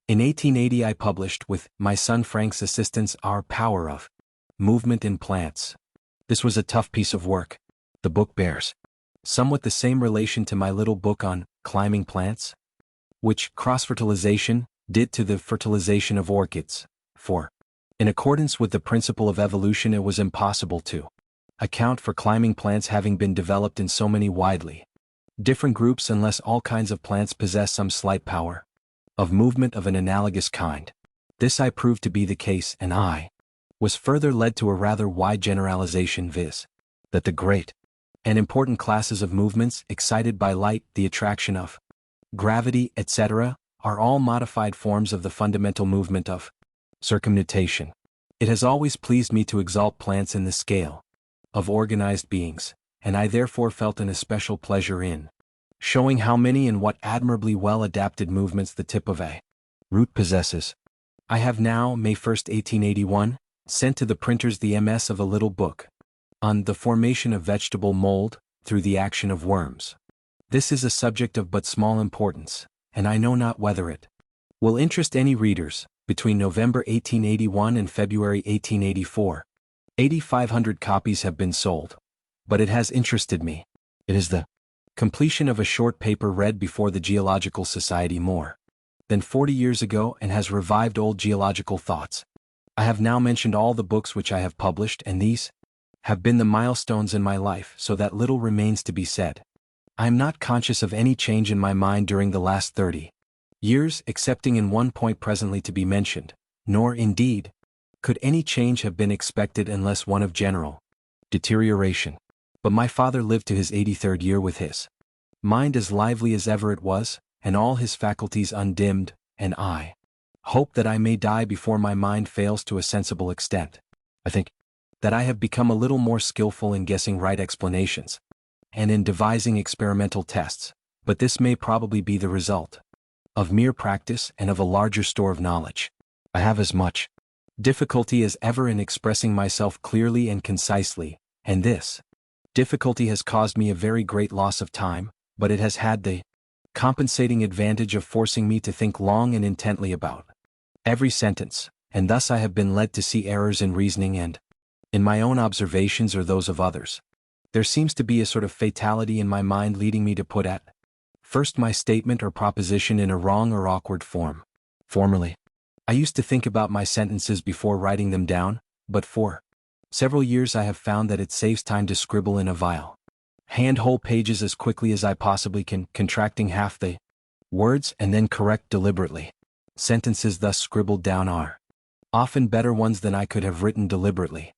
In 1880 I published, with my son Frank's assistance, Our Power of Movement in Plants. This was a tough piece of work. The book bears somewhat the same relation to my little book on climbing plants, which cross-fertilization did to the fertilization of orchids, for, in accordance with the principle of evolution, it was impossible to account for climbing plants having been developed in so many widely different groups unless all kinds of plants possess some slight power of movement of an analogous kind. This I proved to be the case, and I was further led to a rather wide generalization, viz., that the great and important classes of movements excited by light, the attraction of gravity, etc., are all modified forms of the fundamental movement of circumnutation. It has always pleased me to exalt plants in the scale of organized beings, and I therefore felt an especial pleasure in showing how many and what admirably well-adapted movements the tip of a root possesses. I have now, May 1, 1881, sent to the printers the MS of a little book on the formation of vegetable mold through the action of worms. This is a subject of but small importance, and I know not whether it will interest any readers. Between November 1881 and February 1884, 8,500 copies have been sold. But it has interested me. It is the completion of a short paper read before the Geological Society more than 40 years ago, and has revived old geological thoughts. I have now mentioned all the books which I have published, and these have been the milestones in my life, so that little remains to be said. I am not conscious of any change in my mind during the last 30 years, excepting in one point presently to be mentioned, nor, indeed, could any change have been expected unless one of general deterioration. But my father lived to his 83rd year with his mind as lively as ever it was, and all his faculties undimmed, and I hope that I may die before my mind fails to a sensible extent. I think that I have become a little more skillful in guessing right explanations, and in devising experimental tests, but this may probably be the result of mere practice and of a larger store of knowledge. I have as much difficulty as ever in expressing myself clearly and concisely, and this difficulty has caused me a very great loss of time, but it has had the compensating advantage of forcing me to think long and intently about every sentence, and thus I have been led to see errors in reasoning and in my own observations or those of others. There seems to be a sort of fatality in my mind leading me to put at first my statement or proposition in a wrong or awkward form. Formerly, I used to think about my sentences before writing them down, but for several years I have found that it saves time to scribble in a vile hand whole pages as quickly as I possibly can, contracting half the words and then correct deliberately. Sentences thus scribbled down are often better ones than I could have written deliberately.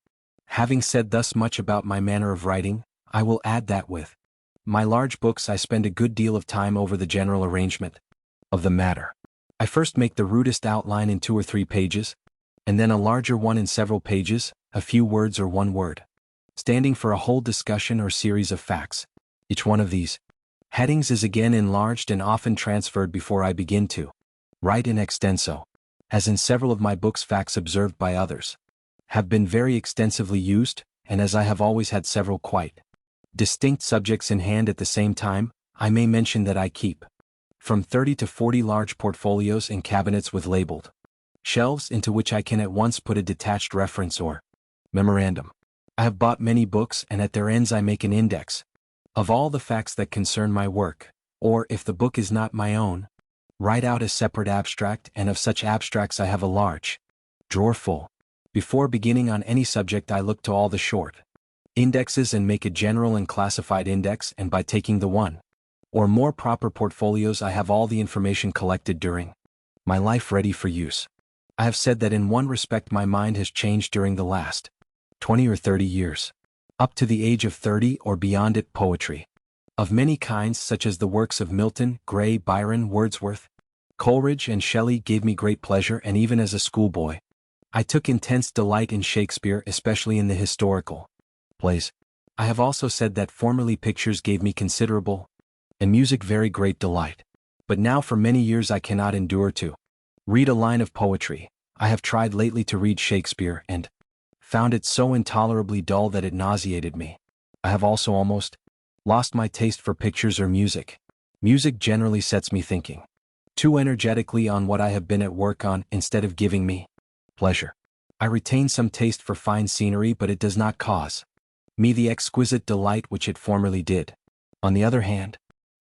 Having said thus much about my manner of writing, I will add that with my large books I spend a good deal of time over the general arrangement of the matter. I first make the rudest outline in 2 or 3 pages, and then a larger one in several pages, a few words or one word, standing for a whole discussion or series of facts. Each one of these headings is again enlarged and often transferred before I begin to write in extenso. As in several of my books, facts observed by others have been very extensively used, and as I have always had several quite distinct subjects in hand at the same time, I may mention that I keep from 30 to 40 large portfolios in cabinets with labeled shelves into which I can at once put a detached reference or memorandum. I have bought many books, and at their ends I make an index of all the facts that concern my work, or, if the book is not my own, write out a separate abstract, and of such abstracts I have a large drawer full. Before beginning on any subject I look to all the short indexes and make a general and classified index, and by taking the one or more proper portfolios I have all the information collected during my life ready for use. I have said that in one respect my mind has changed during the last 20 or 30 years. Up to the age of 30 or beyond it, poetry of many kinds, such as the works of Milton, Gray, Byron, Wordsworth, Coleridge and Shelley gave me great pleasure, and even as a schoolboy, I took intense delight in Shakespeare, especially in the historical plays. I have also said that formerly pictures gave me considerable, and music very great delight. But now for many years I cannot endure to read a line of poetry. I have tried lately to read Shakespeare, and found it so intolerably dull that it nauseated me. I have also almost lost my taste for pictures or music. Music generally sets me thinking too energetically on what I have been at work on, instead of giving me pleasure. I retain some taste for fine scenery, but it does not cause me the exquisite delight which it formerly did. On the other hand,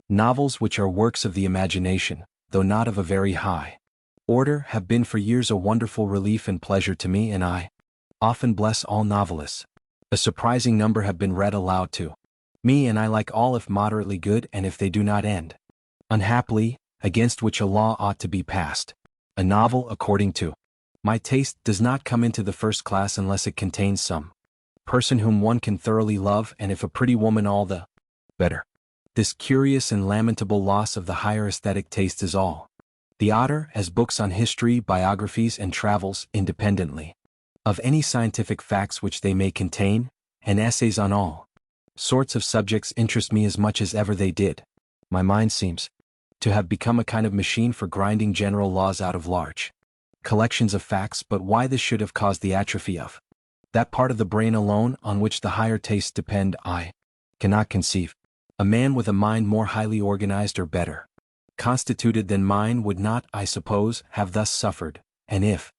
novels which are works of the imagination, though not of a very high order, have been for years a wonderful relief and pleasure to me, and I often bless all novelists. A surprising number have been read aloud to me, and I like all if moderately good, and if they do not end unhappily, against which a law ought to be passed. A novel, according to my taste, does not come into the first class unless it contains some person whom one can thoroughly love, and if a pretty woman, all the better. This curious and lamentable loss of the higher aesthetic taste is all the odder as books on history, biographies, and travels, independently of any scientific facts which they may contain, and essays on all sorts of subjects, interest me as much as ever they did. My mind seems to have become a kind of machine for grinding general laws out of large collections of facts, but why this should have caused the atrophy of that part of the brain alone on which the higher tastes depend, I cannot conceive. A man with a mind more highly organized or better constituted than mine would not, I suppose, have thus suffered, and if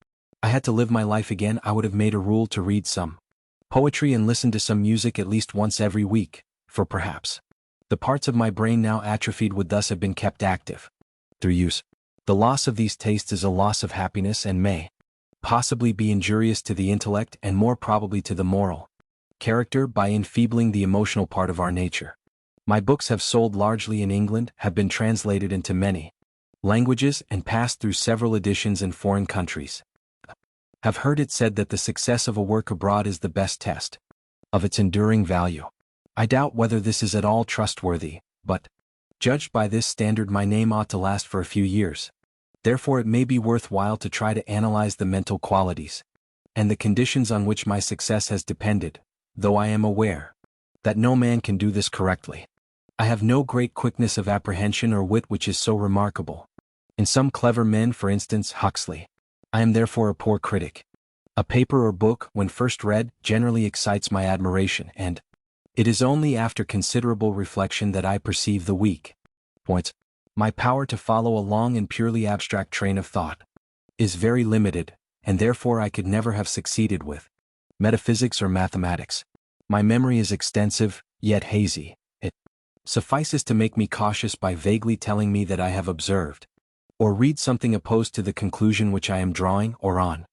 I had to live my life again, I would have made a rule to read some poetry and listen to some music at least once every week, for perhaps the parts of my brain now atrophied would thus have been kept active through use. The loss of these tastes is a loss of happiness, and may possibly be injurious to the intellect, and more probably to the moral character, by enfeebling the emotional part of our nature. My books have sold largely in England, have been translated into many languages, and passed through several editions in foreign countries. Have heard it said that the success of a work abroad is the best test of its enduring value. I doubt whether this is at all trustworthy, but, judged by this standard, my name ought to last for a few years. Therefore it may be worth while to try to analyze the mental qualities and the conditions on which my success has depended, though I am aware that no man can do this correctly. I have no great quickness of apprehension or wit which is so remarkable in some clever men, for instance Huxley. I am therefore a poor critic. A paper or book, when first read, generally excites my admiration, and it is only after considerable reflection that I perceive the weak points. My power to follow a long and purely abstract train of thought is very limited, and therefore I could never have succeeded with metaphysics or mathematics. My memory is extensive, yet hazy. It suffices to make me cautious by vaguely telling me that I have observed or read something opposed to the conclusion which I am drawing, or on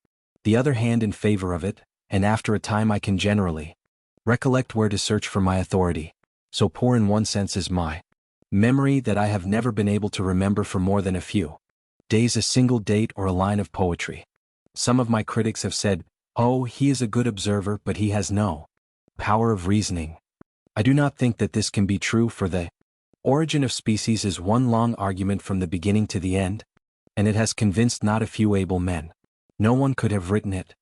the other hand in favor of it, and after a time I can generally recollect where to search for my authority. So poor in one sense is my memory that I have never been able to remember for more than a few days a single date or a line of poetry. Some of my critics have said, "Oh, he is a good observer, but he has no power of reasoning." I do not think that this can be true, for the origin of species is one long argument from the beginning to the end, and it has convinced not a few able men. No one could have written it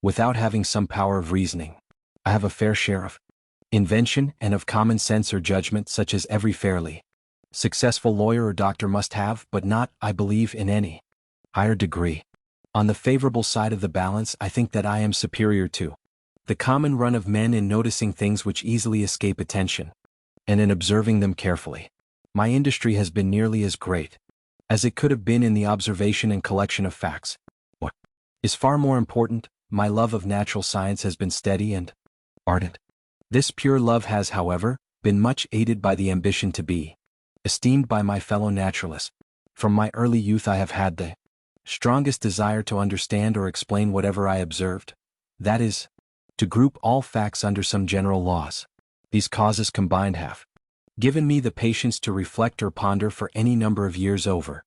without having some power of reasoning. I have a fair share of invention and of common sense or judgment, such as every fairly successful lawyer or doctor must have, but not, I believe, in any higher degree. On the favorable side of the balance, I think that I am superior to the common run of men in noticing things which easily escape attention, and in observing them carefully. My industry has been nearly as great as it could have been in the observation and collection of facts. What is far more important, my love of natural science has been steady and ardent. This pure love has, however, been much aided by the ambition to be esteemed by my fellow naturalists. From my early youth I have had the strongest desire to understand or explain whatever I observed, that is, to group all facts under some general laws. These causes combined have given me the patience to reflect or ponder for any number of years over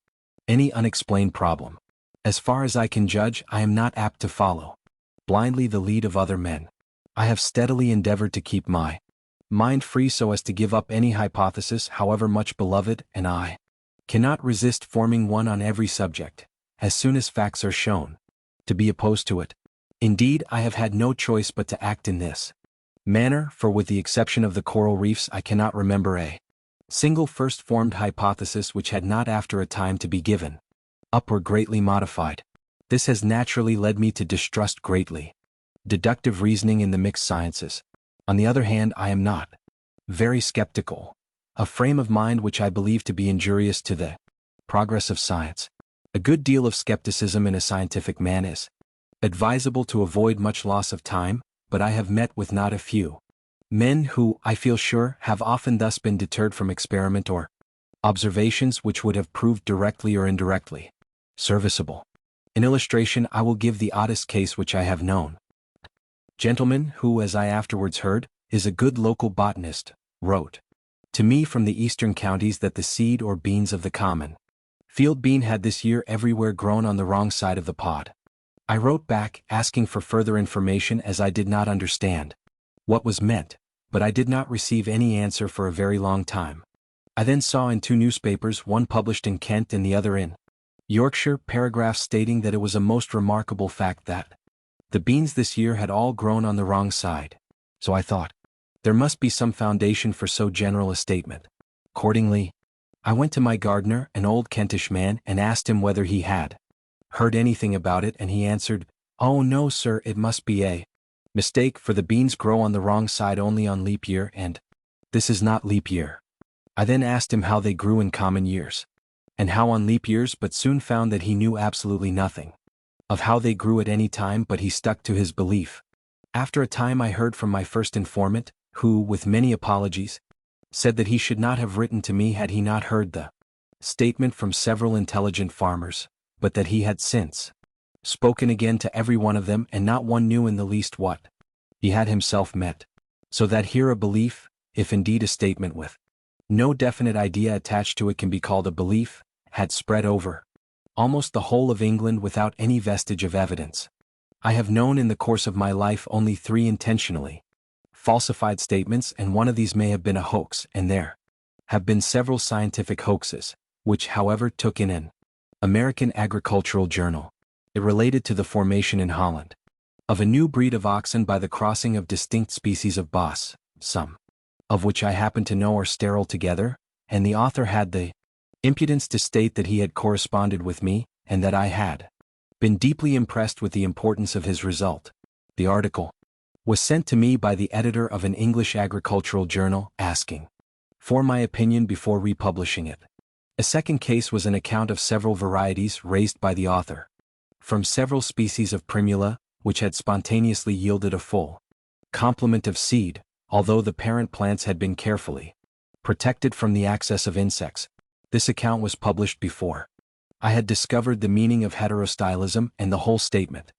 any unexplained problem. As far as I can judge, I am not apt to follow blindly the lead of other men. I have steadily endeavored to keep my mind free so as to give up any hypothesis, however much beloved, and I Cannot resist forming one on every subject, as soon as facts are shown, to be opposed to it. Indeed, I have had no choice but to act in this manner, for with the exception of the coral reefs I cannot remember a single first-formed hypothesis which had not after a time to be given up or greatly modified. This has naturally led me to distrust greatly deductive reasoning in the mixed sciences. On the other hand, I am not very skeptical, a frame of mind which I believe to be injurious to the progress of science. A good deal of skepticism in a scientific man is advisable to avoid much loss of time, but I have met with not a few men who, I feel sure, have often thus been deterred from experiment or observations which would have proved directly or indirectly serviceable. In illustration, I will give the oddest case which I have known. Gentleman who, as I afterwards heard, is a good local botanist, wrote to me from the eastern counties that the seed or beans of the common field bean had this year everywhere grown on the wrong side of the pod. I wrote back, asking for further information, as I did not understand what was meant, but I did not receive any answer for a very long time. I then saw in two newspapers, one published in Kent and the other in Yorkshire, paragraphs stating that it was a most remarkable fact that the beans this year had all grown on the wrong side. So I thought, there must be some foundation for so general a statement. Accordingly, I went to my gardener, an old Kentish man, and asked him whether he had heard anything about it, and he answered, "Oh no, sir, it must be a mistake, for the beans grow on the wrong side only on leap year, and this is not leap year." I then asked him how they grew in common years, and how on leap years, but soon found that he knew absolutely nothing of how they grew at any time, but he stuck to his belief. After a time I heard from my first informant, who, with many apologies, said that he should not have written to me had he not heard the statement from several intelligent farmers, but that he had since spoken again to every one of them, and not one knew in the least what he had himself meant. So that here a belief, if indeed a statement with no definite idea attached to it can be called a belief, had spread over almost the whole of England without any vestige of evidence. I have known in the course of my life only 3 intentionally falsified statements, and one of these may have been a hoax, and there have been several scientific hoaxes, which, however, took in an American agricultural journal. It related to the formation in Holland of a new breed of oxen by the crossing of distinct species of Bos, some of which I happen to know are sterile together, and the author had the impudence to state that he had corresponded with me, and that I had been deeply impressed with the importance of his result. The article was sent to me by the editor of an English agricultural journal, asking for my opinion before republishing it. A second case was an account of several varieties raised by the author from several species of primula, which had spontaneously yielded a full complement of seed, although the parent plants had been carefully protected from the access of insects. This account was published before I had discovered the meaning of heterostylism, and the whole statement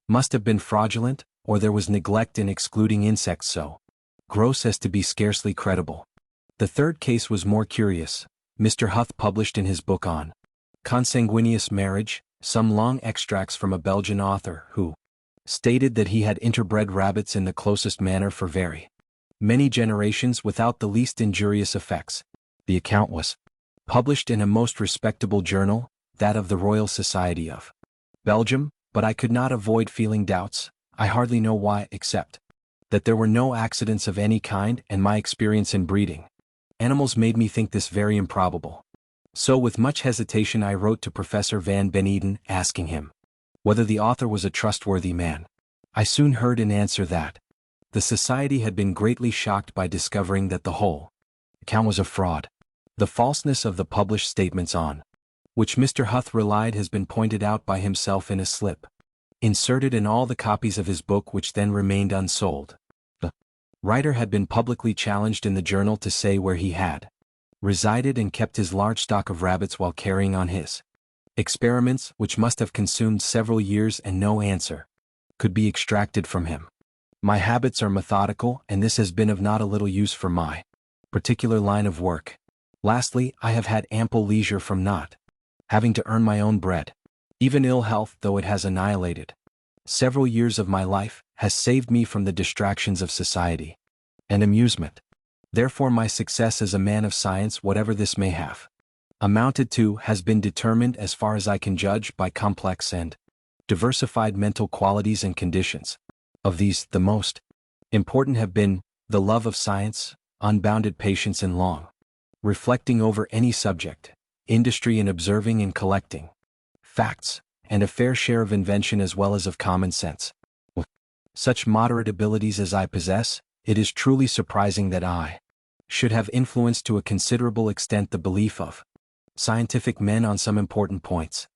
must have been fraudulent, or there was neglect in excluding insects so gross as to be scarcely credible. The third case was more curious. Mr. Huth published in his book on consanguineous marriage some long extracts from a Belgian author who stated that he had interbred rabbits in the closest manner for very many generations without the least injurious effects. The account was published in a most respectable journal, that of the Royal Society of Belgium, but I could not avoid feeling doubts, I hardly know why, except that there were no accidents of any kind, and my experience in breeding animals made me think this very improbable. So with much hesitation I wrote to Professor Van Beneden, asking him whether the author was a trustworthy man. I soon heard in answer that the Society had been greatly shocked by discovering that the whole account was a fraud. The falseness of the published statements on which Mr. Huth relied has been pointed out by himself in a slip inserted in all the copies of his book, which then remained unsold. The writer had been publicly challenged in the journal to say where he had resided and kept his large stock of rabbits while carrying on his experiments, which must have consumed several years, and no answer could be extracted from him. My habits are methodical, and this has been of not a little use for my particular line of work. Lastly, I have had ample leisure from not having to earn my own bread. Even ill health, though it has annihilated several years of my life, has saved me from the distractions of society and amusement. Therefore my success as a man of science, whatever this may have amounted to has been determined as far as I can judge by complex and diversified mental qualities and conditions. Of these, the most important have been the love of science, unbounded patience and long reflecting over any subject, industry in observing and collecting facts, and a fair share of invention as well as of common sense. With such moderate abilities as I possess, it is truly surprising that I should have influenced to a considerable extent the belief of scientific men on some important points.